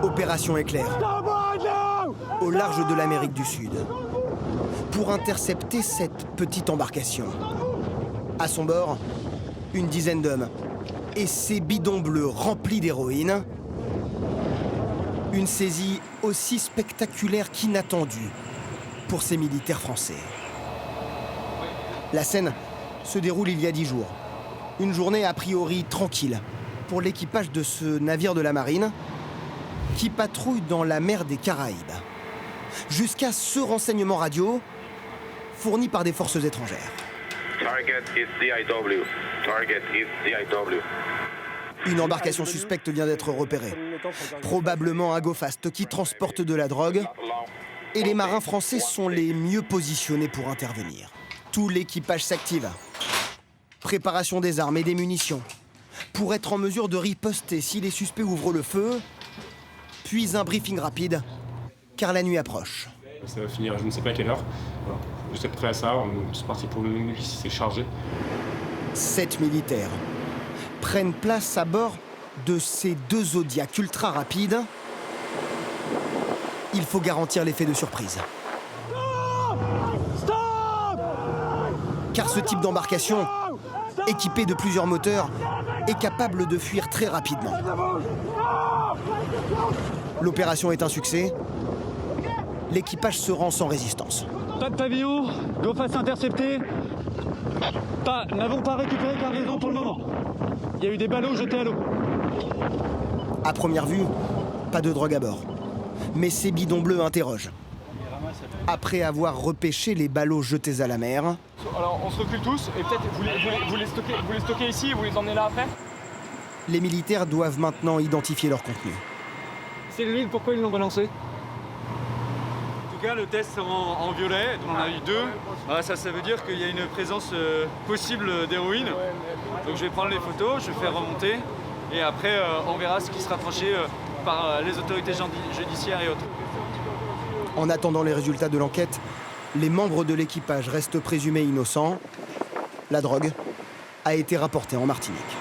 Opération Éclair, au large de l'Amérique du Sud, pour intercepter cette petite embarcation. À son bord, une dizaine d'hommes et ces bidons bleus remplis d'héroïne. Une saisie aussi spectaculaire qu'inattendue pour ces militaires français. La scène se déroule il y a 10 jours. Une journée a priori tranquille pour l'équipage de ce navire de la marine qui patrouille dans la mer des Caraïbes. Jusqu'à ce renseignement radio fourni par des forces étrangères. Target is CIW. Target is CIW. Une embarcation suspecte vient d'être repérée. Probablement un go-fast qui transporte de la drogue. Et les marins français sont les mieux positionnés pour intervenir. Tout l'équipage s'active. Préparation des armes et des munitions. Pour être en mesure de riposter si les suspects ouvrent le feu. Puis un briefing rapide, car la nuit approche. Ça va finir à je ne sais pas à quelle heure. Voilà. Juste prêt à ça, on est parti pour le nuit, c'est chargé. 7 militaires prennent place à bord de ces 2 Zodiacs ultra rapides. Il faut garantir l'effet de surprise. Stop ! Car ce type d'embarcation, équipé de plusieurs moteurs, est capable de fuir très rapidement. L'opération est un succès. L'équipage se rend sans résistance. Pas de pavillon, go-fast intercepté. N'avons pas récupéré cargaison pour le moment. Il y a eu des ballots jetés à l'eau. À première vue, pas de drogue à bord. Mais ces bidons bleus interrogent. Après avoir repêché les ballots jetés à la mer... Alors on se recule tous et peut-être vous les stockez ici et vous les emmenez là après. Les militaires doivent maintenant identifier leur contenu. C'est l'huile, pourquoi ils l'ont balancé? En tout cas, le test en violet, on en a eu 2. Ah, ça veut dire qu'il y a une présence possible d'héroïne. Donc je vais prendre les photos, je vais faire remonter et après on verra ce qui sera tranché par les autorités judiciaires et autres. En attendant les résultats de l'enquête, les membres de l'équipage restent présumés innocents. La drogue a été rapportée en Martinique.